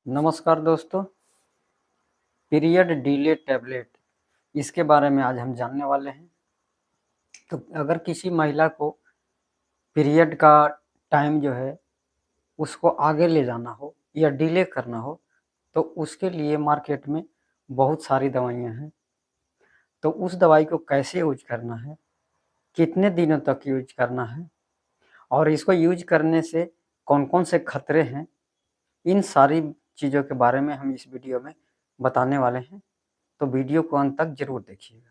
नमस्कार दोस्तों। Period delay tablet इसके बारे में आज हम जानने वाले हैं। तो अगर किसी महिला को पीरियड का टाइम जो है उसको आगे ले जाना हो या डिले करना हो तो उसके लिए मार्केट में बहुत सारी दवाइयाँ हैं। तो उस दवाई को कैसे यूज करना है, कितने दिनों तक यूज करना है और इसको यूज करने से कौन-कौन से खतरे हैं, इन सारी चीज़ों के बारे में हम इस वीडियो में बताने वाले हैं। तो वीडियो को अंत तक ज़रूर देखिएगा।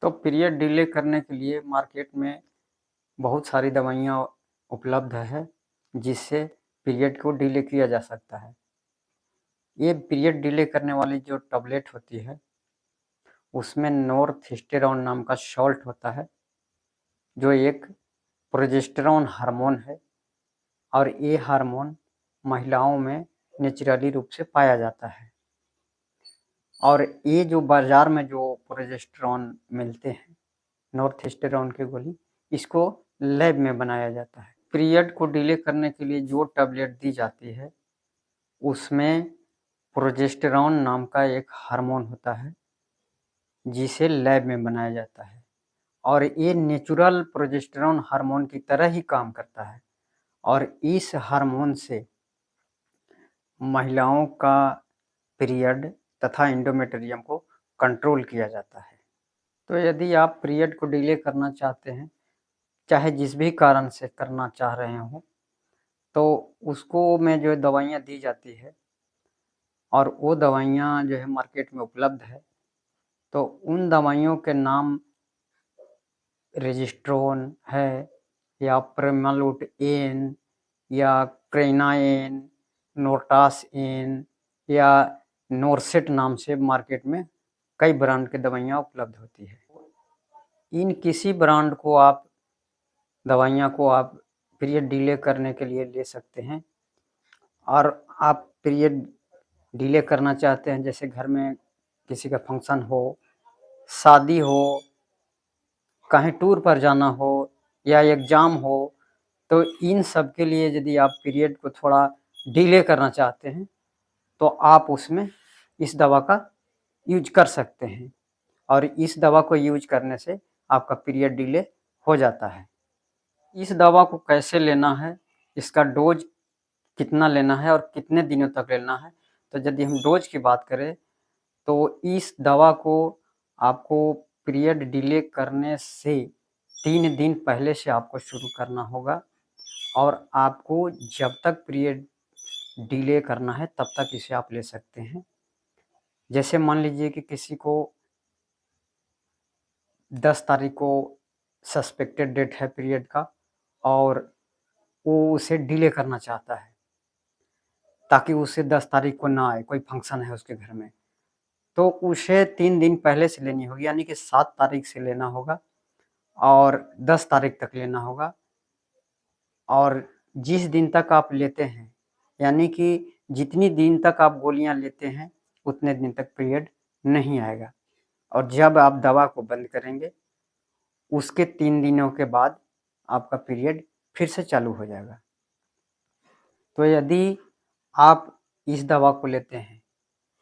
तो पीरियड डिले करने के लिए मार्केट में बहुत सारी दवाइयाँ उपलब्ध है, जिससे पीरियड को डिले किया जा सकता है। ये पीरियड डिले करने वाली जो टैबलेट होती है, उसमें नॉर्थिस्टेरॉन नाम का सॉल्ट होता है, जो एक प्रोजेस्टेरॉन हार्मोन है और ये हार्मोन महिलाओं में नेचुरली रूप से पाया जाता है। और ये जो बाज़ार में जो प्रोजेस्टेरॉन मिलते हैं, नॉर्थिस्टेरॉन की गोली, इसको लैब में बनाया जाता है। पीरियड को डिले करने के लिए जो टैबलेट दी जाती है, उसमें प्रोजेस्टेरॉन नाम का एक हार्मोन होता है, जिसे लैब में बनाया जाता है और ये नेचुरल प्रोजेस्टेरॉन हार्मोन की तरह ही काम करता है और इस हार्मोन से महिलाओं का पीरियड तथा एंडोमेट्रियम को कंट्रोल किया जाता है। तो यदि आप पीरियड को डिले करना चाहते हैं, चाहे जिस भी कारण से करना चाह रहे हों, तो उसको में जो दवाइयाँ दी जाती है और वो दवाइयाँ जो है मार्केट में उपलब्ध है, तो उन दवाइयों के नाम रेजिस्ट्रोन है या प्रेमालूट-एन या क्रेनाएन, नोर्टास-एन या नोरसेट नाम से मार्केट में कई ब्रांड की दवाइयाँ उपलब्ध होती है। इन किसी ब्रांड को आप दवाइयाँ को आप पीरियड डिले करने के लिए ले सकते हैं और आप पीरियड डिले करना चाहते हैं, जैसे घर में किसी का फंक्शन हो, शादी हो, कहीं टूर पर जाना हो या एग्ज़ाम हो, तो इन सब के लिए यदि आप पीरियड को थोड़ा डिले करना चाहते हैं, तो आप उसमें इस दवा का यूज़ कर सकते हैं और इस दवा को यूज़ करने से आपका पीरियड डिले हो जाता है। इस दवा को कैसे लेना है, इसका डोज़ कितना लेना है और कितने दिनों तक लेना है, तो यदि हम डोज़ की बात करें, तो इस दवा को आपको पीरियड डिले करने से 3 दिन पहले से आपको शुरू करना होगा और आपको जब तक पीरियड डिले करना है, तब तक इसे आप ले सकते हैं। जैसे मान लीजिए कि किसी को 10 तारीख को सस्पेक्टेड डेट है पीरियड का और वो उसे डिले करना चाहता है, ताकि उसे 10 तारीख को ना आए, कोई फंक्शन है उसके घर में। तो उसे 3 दिन पहले से लेनी होगी, यानी कि 7 तारीख से लेना होगा और 10 तारीख तक लेना होगा और जिस दिन तक आप लेते हैं, यानी कि जितनी दिन तक आप गोलियाँ लेते हैं, उतने दिन तक पीरियड नहीं आएगा और जब आप दवा को बंद करेंगे, उसके 3 दिनों के बाद आपका पीरियड फिर से चालू हो जाएगा। तो यदि आप इस दवा को लेते हैं,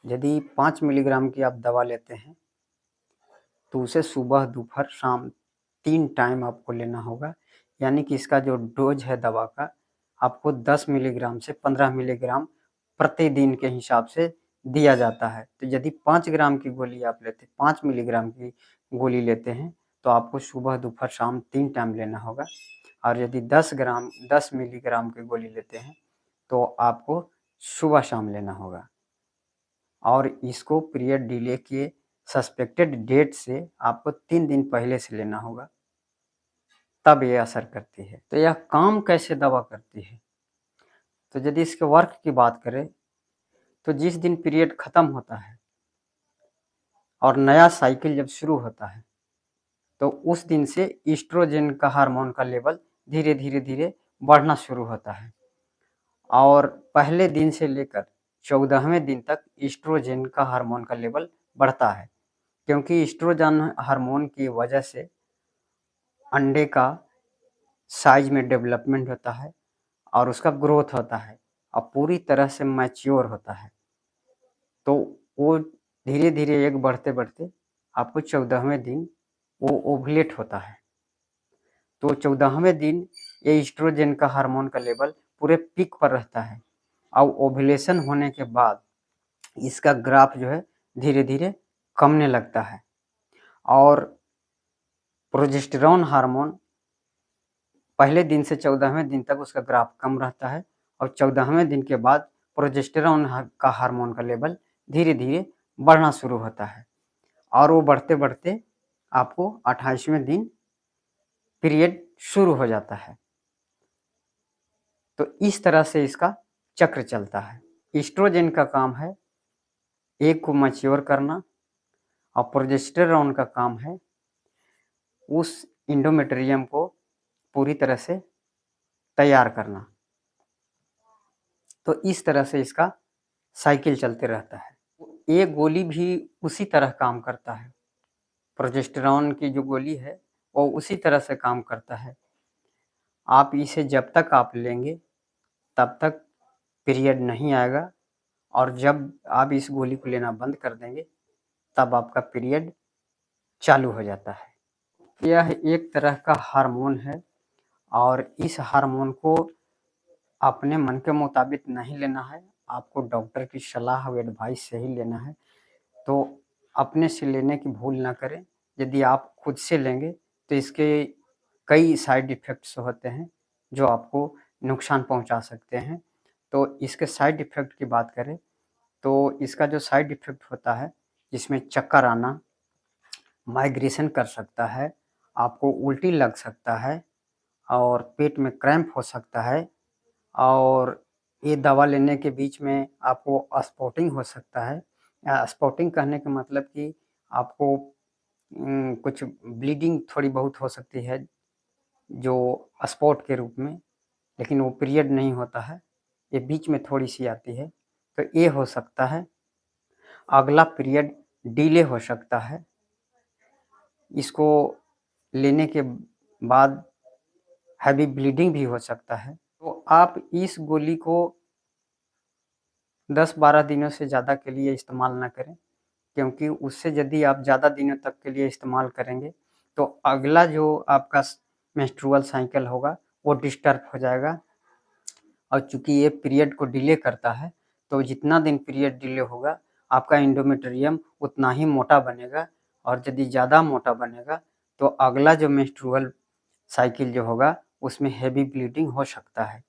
यदि 5 मिलीग्राम की आप दवा लेते हैं, तो उसे सुबह, दोपहर, शाम 3 टाइम आपको लेना होगा। यानी कि इसका जो डोज़ है दवा का, आपको 10 मिलीग्राम से 15 मिलीग्राम प्रतिदिन के हिसाब से दिया जाता है। तो यदि 5 ग्राम की गोली आप लेते 5 मिलीग्राम की गोली लेते हैं, तो आपको सुबह, दोपहर, शाम 3 टाइम लेना होगा और यदि 10 मिलीग्राम की गोली लेते हैं, तो आपको सुबह-शाम लेना होगा और इसको पीरियड डिले के सस्पेक्टेड डेट से आपको 3 दिन पहले से लेना होगा, तब ये असर करती है। तो यह काम कैसे दवा करती है? तो यदि इसके वर्क की बात करें, तो जिस दिन पीरियड खत्म होता है और नया साइकिल जब शुरू होता है, तो उस दिन से एस्ट्रोजन का हार्मोन का लेवल धीरे-धीरे बढ़ना शुरू होता है और पहले दिन से लेकर 14वें दिन तक एस्ट्रोजन का हार्मोन का लेवल बढ़ता है, क्योंकि एस्ट्रोजन हार्मोन की वजह से अंडे का साइज में डेवलपमेंट होता है और उसका ग्रोथ होता है और पूरी तरह से मैच्योर होता है। तो वो धीरे-धीरे एग बढ़ते-बढ़ते आपको 14वें दिन वो ओवुलेट होता है। तो 14वें दिन ये एस्ट्रोजन का हार्मोन का लेवल पूरे पीक पर रहता है और ओव्यूलेशन होने के बाद इसका ग्राफ जो है धीरे-धीरे कमने लगता है और प्रोजेस्टेरॉन हार्मोन पहले दिन से 14वें दिन तक उसका ग्राफ कम रहता है और 14वें दिन के बाद प्रोजेस्टेरॉन का हार्मोन का लेवल धीरे-धीरे बढ़ना शुरू होता है और वो बढ़ते-बढ़ते आपको 28वें दिन पीरियड शुरू हो जाता है। तो इस तरह से इसका चक्र चलता है। एस्ट्रोजन का काम है एग को मैच्योर करना और प्रोजेस्टेरॉन का काम है उस एंडोमेट्रियम को पूरी तरह से तैयार करना। तो इस तरह से इसका साइकिल चलते रहता है। ये गोली भी उसी तरह काम करता है। प्रोजेस्टेरॉन की जो गोली है वो उसी तरह से काम करता है। आप इसे जब तक आप लेंगे तब तक पीरियड नहीं आएगा और जब आप इस गोली को लेना बंद कर देंगे तब आपका पीरियड चालू हो जाता है। यह एक तरह का हार्मोन है और इस हार्मोन को अपने मन के मुताबिक नहीं लेना है, आपको डॉक्टर की सलाह और एडवाइस से ही लेना है। तो अपने से लेने की भूल ना करें। यदि आप खुद से लेंगे तो इसके कई साइड इफ़ेक्ट्स होते हैं जो आपको नुकसान पहुंचा सकते हैं। तो इसके साइड इफ़ेक्ट की बात करें तो इसका जो साइड इफ़ेक्ट होता है जिसमें चक्कर आना, माइग्रेशन कर सकता है, आपको उल्टी लग सकता है और पेट में क्रैम्प हो सकता है और ये दवा लेने के बीच में आपको स्पॉटिंग हो सकता है। स्पॉटिंग कहने का मतलब कि आपको कुछ ब्लीडिंग थोड़ी बहुत हो सकती है जो स्पॉट के रूप में, लेकिन वो पीरियड नहीं होता है, ये बीच में थोड़ी-सी आती है, तो ये हो सकता है। अगला पीरियड डिले हो सकता है। इसको लेने के बाद हेवी ब्लीडिंग भी हो सकता है। तो आप इस गोली को 10-12 दिनों से ज़्यादा के लिए इस्तेमाल ना करें, क्योंकि उससे यदि आप ज़्यादा दिनों तक के लिए इस्तेमाल करेंगे, तो अगला जो आपका मेंस्ट्रुअल साइकिल होगा, वो डिस्टर्ब हो जाएगा और चूँकि ये पीरियड को डिले करता है, तो जितना दिन पीरियड डिले होगा, आपका एंडोमेट्रियम उतना ही मोटा बनेगा और यदि ज़्यादा मोटा बनेगा, तो अगला जो मेंस्ट्रुअल साइकिल जो होगा, उसमें हेवी ब्लीडिंग हो सकता है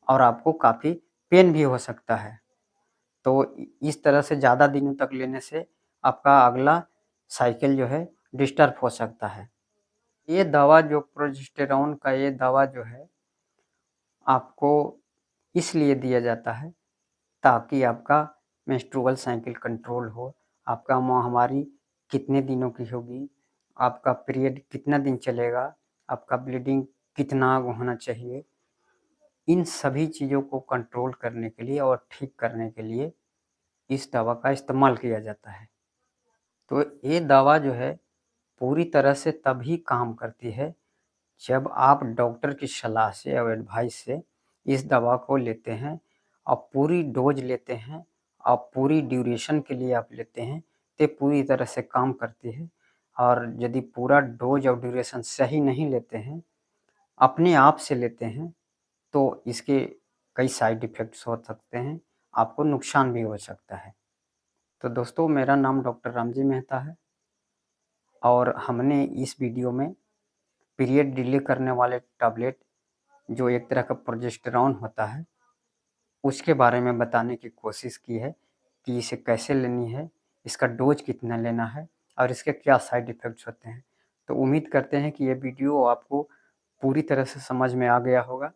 और आपको काफ़ी पेन भी हो सकता है। तो इस तरह से ज़्यादा दिनों तक लेने से आपका अगला साइकिल जो है डिस्टर्ब हो सकता है। ये दवा जो प्रोजेस्टेरॉन का ये दवा जो है आपको इसलिए दिया जाता है ताकि आपका मेंस्ट्रुअल साइकिल कंट्रोल हो, आपका माहवारी कितने दिनों की होगी, आपका पीरियड कितना दिन चलेगा, आपका ब्लीडिंग कितना होना चाहिए। इन सभी चीज़ों को कंट्रोल करने के लिए और ठीक करने के लिए इस दवा का इस्तेमाल किया जाता है। तो ये दवा जो है पूरी तरह से तभी काम करती है जब आप डॉक्टर की सलाह से और एडवाइस से इस दवा को लेते हैं और पूरी डोज लेते हैं और पूरी ड्यूरेशन के लिए आप लेते हैं तो पूरी तरह से काम करती है। और यदि पूरा डोज और ड्यूरेशन सही नहीं लेते हैं, अपने आप से लेते हैं, तो इसके कई साइड इफ़ेक्ट्स हो सकते हैं, आपको नुकसान भी हो सकता है। तो दोस्तों, मेरा नाम डॉक्टर रामजी मेहता है और हमने इस वीडियो में पीरियड डिले करने वाले टैबलेट जो एक तरह का प्रोजेस्टेरॉन होता है, उसके बारे में बताने की कोशिश की है कि इसे कैसे लेनी है, इसका डोज़ कितना लेना है और इसके क्या साइड इफ़ेक्ट्स होते हैं। तो उम्मीद करते हैं कि ये वीडियो आपको पूरी तरह से समझ में आ गया होगा।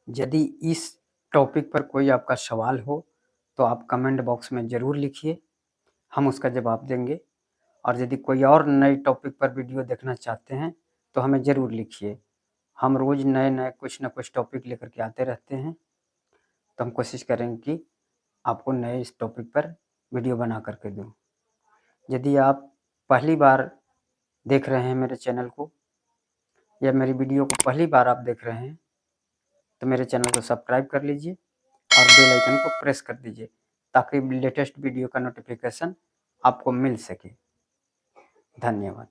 यदि इस टॉपिक पर कोई आपका सवाल हो, तो आप कमेंट बॉक्स में ज़रूर लिखिए, हम उसका जवाब देंगे। और यदि कोई और नए टॉपिक पर वीडियो देखना चाहते हैं, तो हमें ज़रूर लिखिए। हम रोज़ नए-नए कुछ न कुछ टॉपिक लेकर के आते रहते हैं, तो हम कोशिश करेंगे कि आपको नए इस टॉपिक पर वीडियो बना कर के दूँ। यदि आप पहली बार देख रहे हैं मेरे चैनल को या मेरी वीडियो को पहली बार आप देख रहे हैं, तो मेरे चैनल को सब्सक्राइब कर लीजिए और बेल आइकन को प्रेस कर दीजिए ताकि लेटेस्ट वीडियो का नोटिफिकेशन आपको मिल सके। धन्यवाद।